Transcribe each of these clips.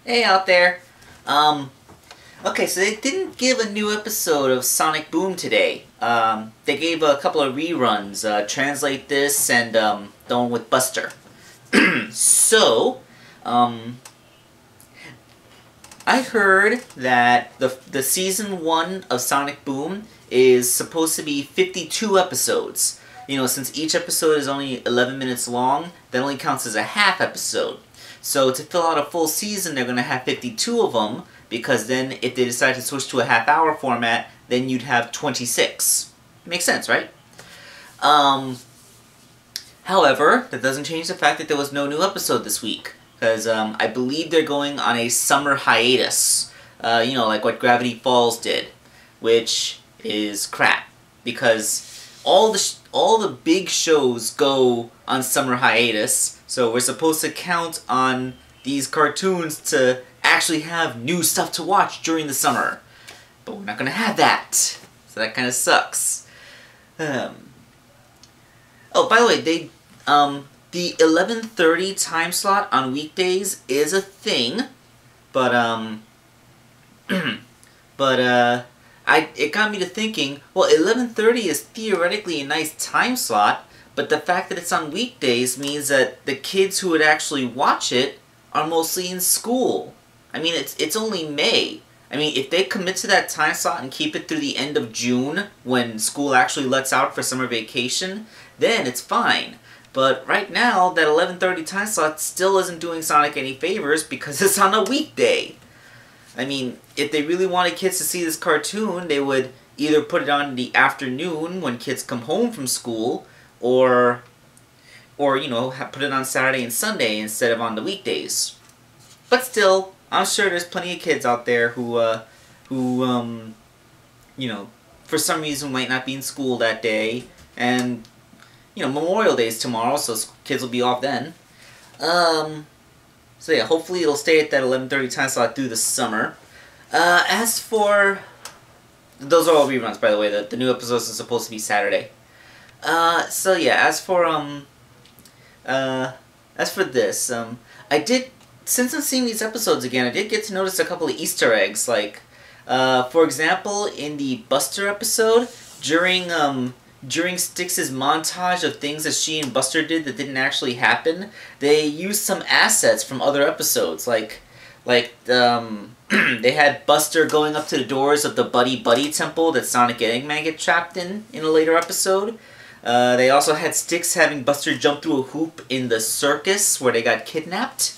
Hey out there. Okay, so they didn't give a new episode of Sonic Boom today. They gave a couple of reruns. Translate This and the one with Buster. So, um, I heard that the season 1 of Sonic Boom is supposed to be 52 episodes. You know, since each episode is only 11 minutes long, that only counts as a half episode. So to fill out a full season, they're going to have 52 of them, because then if they decide to switch to a half-hour format, then you'd have 26. Makes sense, right? However, that doesn't change the fact that there was no new episode this week. Because I believe they're going on a summer hiatus. You know, like what Gravity Falls did. Which is crap. Because all the big shows go on summer hiatus. So we're supposed to count on these cartoons to actually have new stuff to watch during the summer. But we're not going to have that. So that kind of sucks. Oh, by the way, the 11:30 time slot on weekdays is a thing, but it got me to thinking. Well, 11:30 is theoretically a nice time slot, but the fact that it's on weekdays means that the kids who would actually watch it are mostly in school. I mean, it's only May. I mean, if they commit to that time slot and keep it through the end of June, when school actually lets out for summer vacation, then it's fine. But right now, that 11:30 time slot still isn't doing Sonic any favors because it's on a weekday. I mean, if they really wanted kids to see this cartoon, they would either put it on in the afternoon when kids come home from school, or you know, put it on Saturday and Sunday instead of on the weekdays. But still, I'm sure there's plenty of kids out there who you know, for some reason might not be in school that day, and you know, Memorial Day is tomorrow, so kids will be off then. So yeah, hopefully it'll stay at that 11:30 time slot through the summer. As for... Those are all reruns, by the way. The new episodes are supposed to be Saturday. So yeah, as for this, I did... Since I'm seeing these episodes again, I did get to notice a couple of Easter eggs. Like, for example, in the Buster episode, during Styx's montage of things that she and Buster did that didn't actually happen, they used some assets from other episodes. They had Buster going up to the doors of the Buddy Buddy Temple that Sonic and Eggman get trapped in a later episode. They also had Styx having Buster jump through a hoop in the circus where they got kidnapped.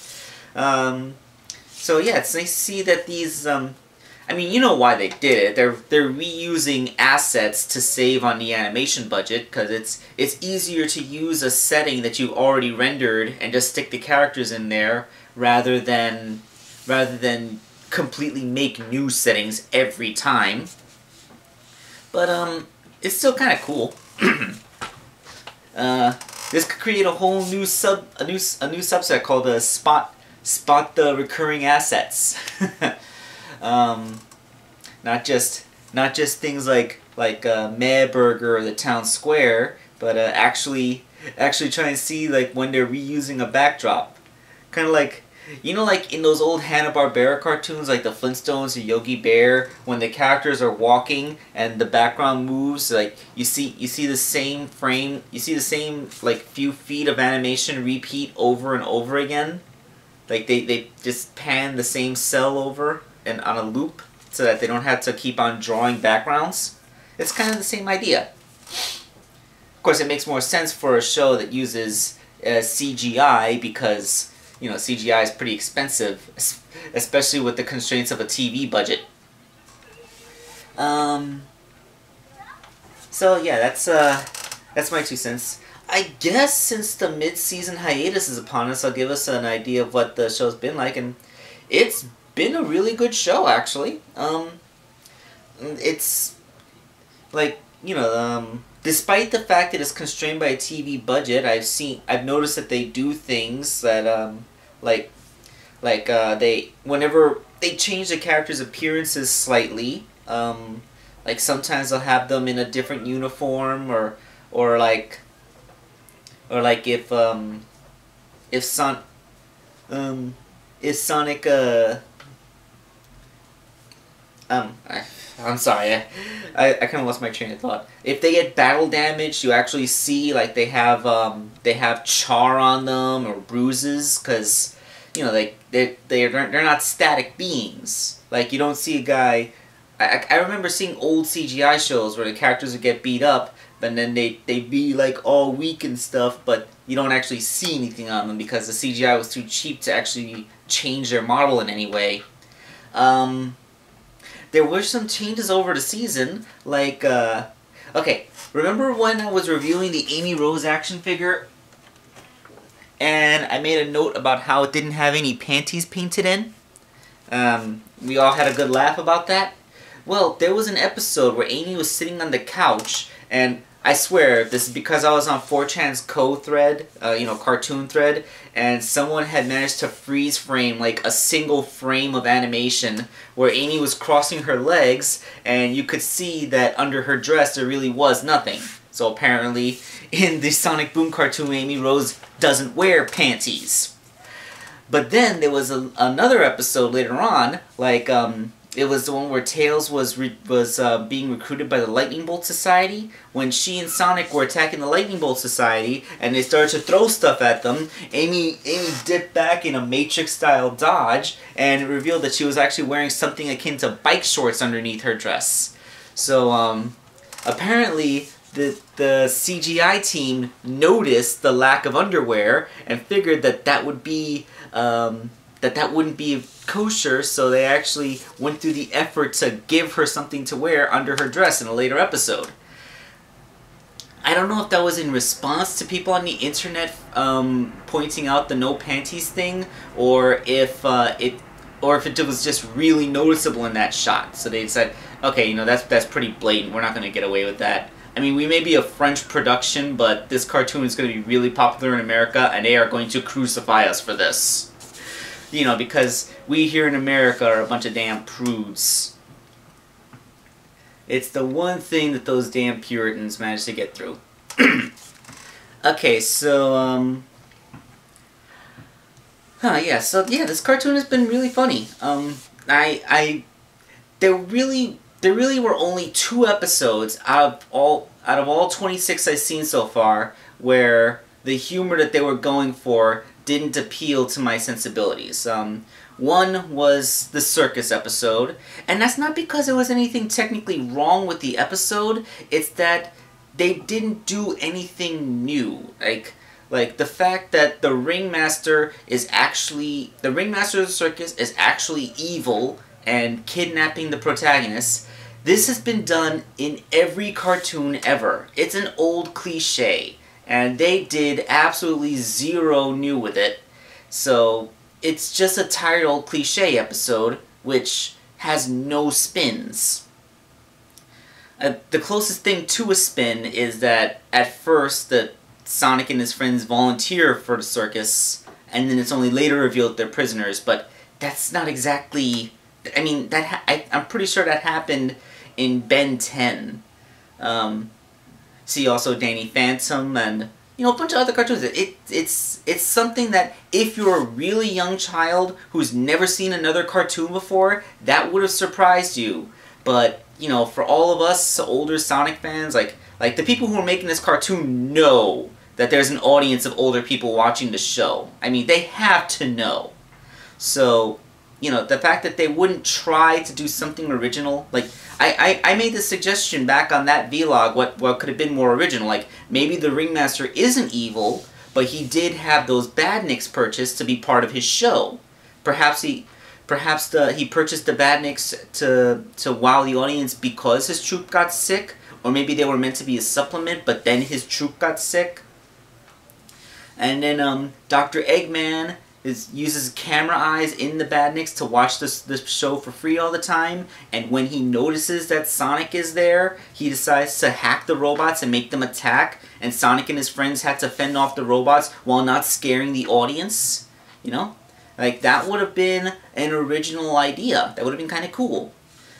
So yeah, it's nice to see that these... I mean, you know why they did it. They're reusing assets to save on the animation budget, because it's easier to use a setting that you've already rendered and just stick the characters in there rather than completely make new settings every time. But it's still kind of cool. This could create a whole new subset called the Spot the Recurring Assets. Not just things like Mad Burger or the Town Square, but actually try and see like when they're reusing a backdrop. Kind of like, you know, like in those old Hanna-Barbera cartoons like the Flintstones or Yogi Bear, when the characters are walking and the background moves, like you see the same frame, you see the same like few feet of animation repeat over and over again. Like they just pan the same cell over and on a loop so that they don't have to keep on drawing backgrounds. It's kind of the same idea. Of course, it makes more sense for a show that uses CGI because, you know, CGI is pretty expensive, especially with the constraints of a TV budget. So yeah, that's my 2 cents. I guess since the mid-season hiatus is upon us, I'll give us an idea of what the show's been like, and it's been a really good show, actually. It's like, you know, despite the fact that it's constrained by a TV budget, I've noticed that they do things that whenever they change the characters' appearances slightly, like sometimes they'll have them in a different uniform, or like if is Sonic I'm sorry, I kind of lost my train of thought. If they get battle damage, you actually see like they have char on them or bruises, because you know they're not static beings. Like you don't see a guy. I remember seeing old CGI shows where the characters would get beat up, but then they'd be like all weak and stuff, but you don't actually see anything on them because the CGI was too cheap to actually change their model in any way. There were some changes over the season, like, okay, remember when I was reviewing the Amy Rose action figure, and I made a note about how it didn't have any panties painted in? We all had a good laugh about that. Well, there was an episode where Amy was sitting on the couch, and I swear, this is because I was on 4chan's co-thread, cartoon thread, and someone had managed to freeze frame, like, a single frame of animation where Amy was crossing her legs, and you could see that under her dress there really was nothing. So apparently, in the Sonic Boom cartoon, Amy Rose doesn't wear panties. But then there was another episode later on, like, it was the one where Tails was being recruited by the Lightning Bolt Society. When she and Sonic were attacking the Lightning Bolt Society, and they started to throw stuff at them, Amy dipped back in a Matrix-style dodge, and it revealed that she was actually wearing something akin to bike shorts underneath her dress. So, apparently, the CGI team noticed the lack of underwear and figured that would be that wouldn't be kosher, so they actually went through the effort to give her something to wear under her dress in a later episode. I don't know if that was in response to people on the internet pointing out the no panties thing, or if it was just really noticeable in that shot. So they said, okay, that's pretty blatant. We're not going to get away with that. I mean, we may be a French production, but this cartoon is going to be really popular in America, and they are going to crucify us for this. Because we here in America are a bunch of damn prudes. It's the one thing that those damn Puritans managed to get through. Okay, so, this cartoon has been really funny. There really were only 2 episodes out of all 26 I've seen so far where the humor that they were going for didn't appeal to my sensibilities. One was the circus episode, and that's not because there was anything technically wrong with the episode, it's that they didn't do anything new. Like the fact that the ringmaster of the circus is actually evil and kidnapping the protagonist. This has been done in every cartoon ever. It's an old cliche, and they did absolutely zero new with it. So it's just a tired old cliche episode, which has no spins. The closest thing to a spin is that at first that Sonic and his friends volunteer for the circus, and then it's only later revealed they're prisoners, but that's not exactly... I mean, I'm pretty sure that happened in Ben 10. See also Danny Phantom and a bunch of other cartoons. It's something that if you're a really young child who's never seen another cartoon before, that would have surprised you. But for all of us older Sonic fans, like the people who are making this cartoon know that there's an audience of older people watching the show. I mean, they have to know. So, the fact that they wouldn't try to do something original, like, I made the suggestion back on that vlog what could have been more original, like, maybe the Ringmaster isn't evil, but he did have those badniks purchased to be part of his show. Perhaps he purchased the badniks to wow the audience because his troop got sick, or maybe they were meant to be a supplement, but then his troop got sick. And then Dr. Eggman uses camera eyes in the badniks to watch this show for free all the time, and when he notices that Sonic is there, he decides to hack the robots and make them attack, and Sonic and his friends had to fend off the robots while not scaring the audience. Like, that would have been an original idea. That would have been kind of cool.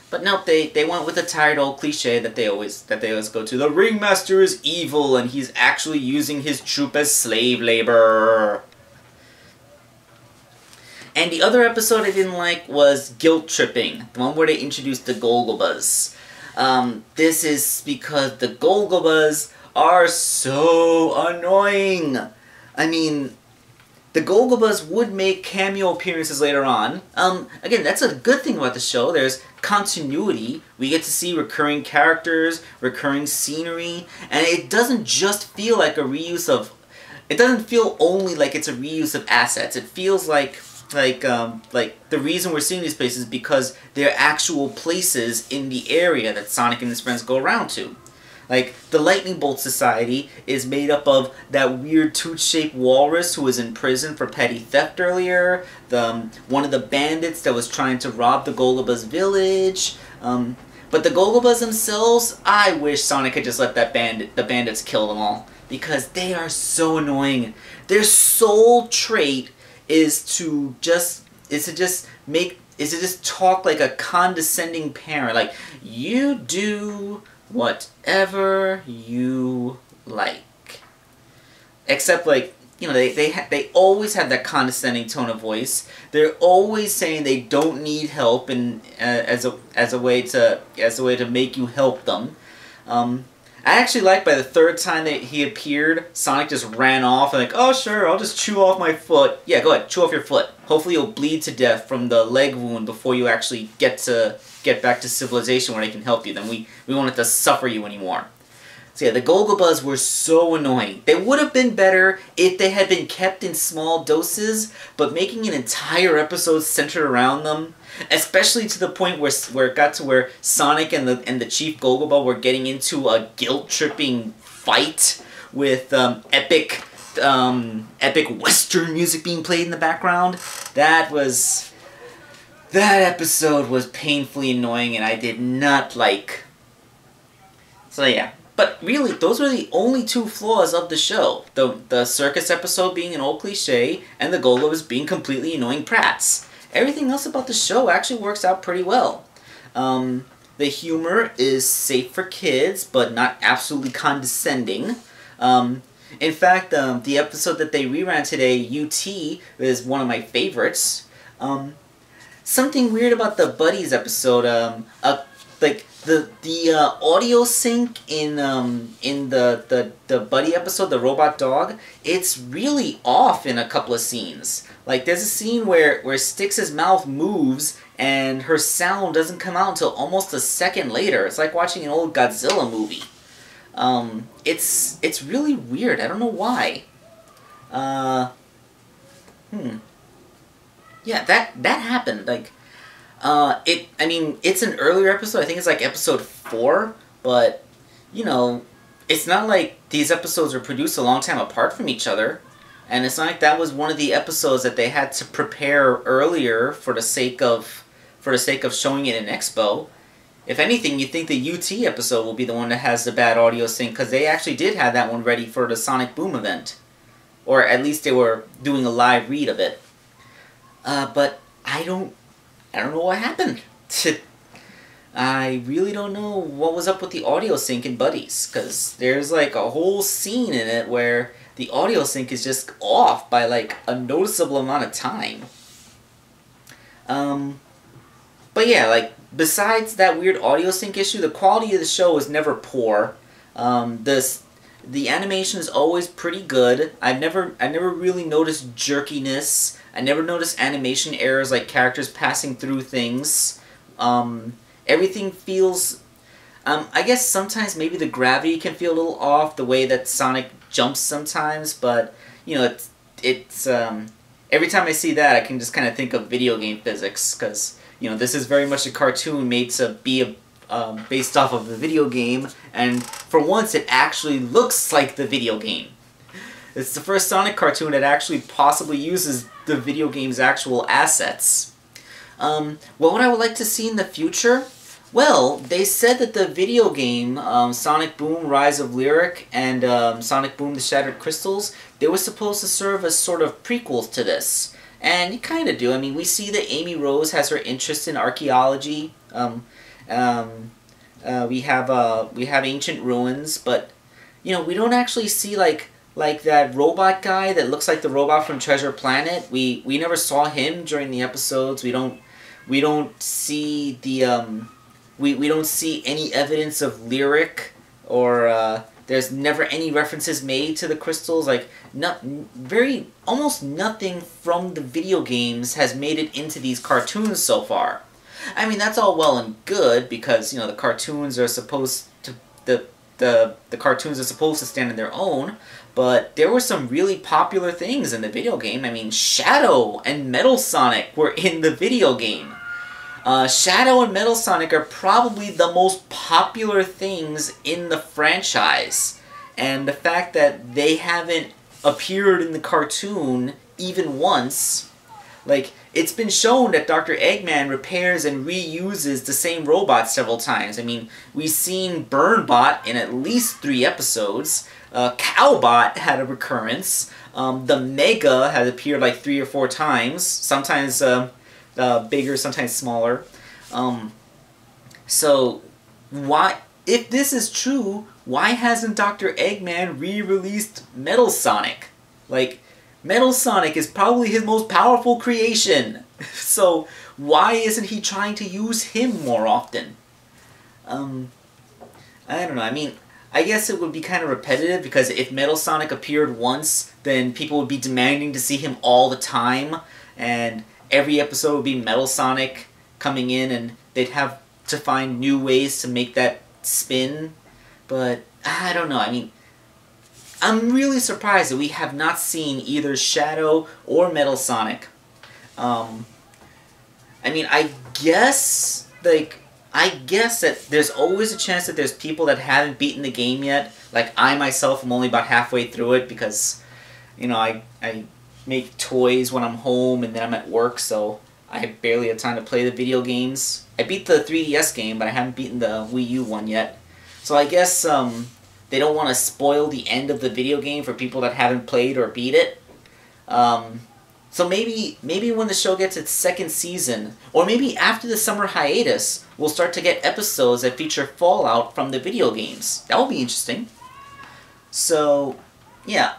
But nope, they went with the tired old cliche that they always go to. The Ringmaster is evil, and he's actually using his troop as slave labor. And the other episode I didn't like was Guilt Tripping, the one where they introduced the Golgobas. This is because the Golgobas are so annoying. I mean, the Golgobas would make cameo appearances later on. Again, that's a good thing about the show. There's continuity. We get to see recurring characters, recurring scenery, and it doesn't just feel like a reuse of... It doesn't feel only like it's a reuse of assets. It feels like the reason we're seeing these places is because they're actual places in the area that Sonic and his friends go around to. Like, the Lightning Bolt Society is made up of that weird tooth-shaped walrus who was in prison for petty theft earlier, one of the bandits that was trying to rob the Golgobas village, but the Golgobas themselves, I wish Sonic had just let the bandits kill them all, because they are so annoying. Their sole trait is to just talk like a condescending parent, like, you do whatever you like. Except, like, you know, they always have that condescending tone of voice. They're always saying they don't need help, and as a way to make you help them. I actually like by the third time that he appeared, Sonic just ran off and like, oh sure, I'll just chew off my foot. Yeah, go ahead, chew off your foot. Hopefully you'll bleed to death from the leg wound before you actually get back to civilization where they can help you. Then we won't have to suffer you anymore. So yeah, the Golgobas were so annoying. They would have been better if they had been kept in small doses, but making an entire episode centered around them, especially to the point where it got to where Sonic and the Chief Golgoba were getting into a guilt-tripping fight with epic Western music being played in the background. That episode was painfully annoying, and I did not like. So yeah. But really, those were the only two flaws of the show. The circus episode being an old cliche, and the Golgobas being completely annoying prats. Everything else about the show actually works out pretty well. The humor is safe for kids, but not absolutely condescending. In fact, the episode that they reran today, UT, is one of my favorites. Something weird about the Buddies episode, like the audio sync in the Buddy episode, the robot dog, it's really off in a couple of scenes. Like there's a scene where Styx's mouth moves and her sound doesn't come out until almost a second later. It's like watching an old Godzilla movie. It's really weird. I don't know why. Yeah, that happened. Like, I mean, it's an earlier episode. I think it's like episode 4, but, you know, it's not like these episodes were produced a long time apart from each other. And it's not like that was one of the episodes that they had to prepare earlier for the sake of showing it in Expo. If anything, you think the UT episode will be the one that has the bad audio sync, because they actually did have that one ready for the Sonic Boom event. Or at least they were doing a live read of it. But I don't know what happened. I really don't know what was up with the audio sync in Buddies, because there's like a whole scene in it where the audio sync is just off by like a noticeable amount of time. But yeah, like, besides that weird audio sync issue, the quality of the show is never poor. The animation is always pretty good. I never really noticed jerkiness. I never noticed animation errors like characters passing through things. Everything feels... I guess sometimes maybe the gravity can feel a little off, the way that Sonic jumps sometimes, but, you know, it's every time I see that, I can just kind of think of video game physics, because, you know, this is very much a cartoon made to be based off of the video game, and for once it actually looks like the video game. It's the first Sonic cartoon that actually possibly uses the video game's actual assets. What would I like to see in the future? Well, they said that the video game, Sonic Boom Rise of Lyric and Sonic Boom The Shattered Crystals, they were supposed to serve as sort of prequels to this. And you kind of do. I mean, we see that Amy Rose has her interest in archaeology. We have ancient ruins, but, you know, we don't actually see, like, like that robot guy that looks like the robot from Treasure Planet. We never saw him during the episodes. We don't see the we don't see any evidence of Lyric, or there's never any references made to the crystals. Like, almost nothing from the video games has made it into these cartoons so far. I mean, that's all well and good because, you know, the cartoons are supposed to the cartoons are supposed to stand on their own, but there were some really popular things in the video game. I mean, Shadow and Metal Sonic were in the video game. Shadow and Metal Sonic are probably the most popular things in the franchise. And the fact that they haven't appeared in the cartoon even once, like, it's been shown that Dr. Eggman repairs and reuses the same robot several times. I mean, we've seen Burnbot in at least 3 episodes. Cowbot had a recurrence. The Mega had appeared like 3 or 4 times. Sometimes bigger, sometimes smaller. So, why, if this is true, why hasn't Dr. Eggman re-released Metal Sonic? Like, Metal Sonic is probably his most powerful creation. So, why isn't he trying to use him more often? I don't know. I mean, I guess it would be kind of repetitive because if Metal Sonic appeared once, then people would be demanding to see him all the time, and every episode would be Metal Sonic coming in, and they'd have to find new ways to make that spin. But, I don't know. I mean, I'm really surprised that we have not seen either Shadow or Metal Sonic. I mean, I guess that there's always a chance that there's people that haven't beaten the game yet. Like, I myself am only about halfway through it because, you know, I make toys when I'm home and then I'm at work, so I barely have time to play the video games. I beat the 3DS game, but I haven't beaten the Wii U one yet. So I guess, they don't want to spoil the end of the video game for people that haven't played or beat it. So maybe when the show gets its 2nd season, or maybe after the summer hiatus, we'll start to get episodes that feature fallout from the video games. That will be interesting. So, yeah,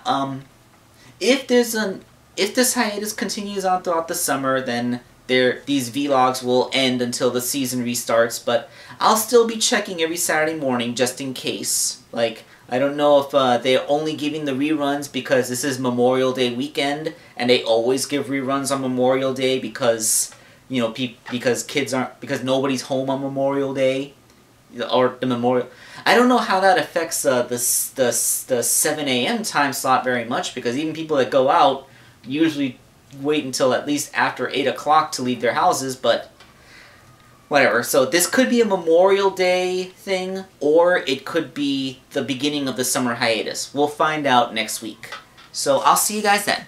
if this hiatus continues on throughout the summer, then these vlogs will end until the season restarts, but I'll still be checking every Saturday morning just in case. Like, I don't know if they're only giving the reruns because this is Memorial Day weekend, and they always give reruns on Memorial Day because, you know, because nobody's home on Memorial Day, or the Memorial. I don't know how that affects the 7 a.m. time slot very much, because even people that go out usually wait until at least after 8 o'clock to leave their houses, but whatever. So this could be a Memorial Day thing, or it could be the beginning of the summer hiatus. We'll find out next week. So I'll see you guys then.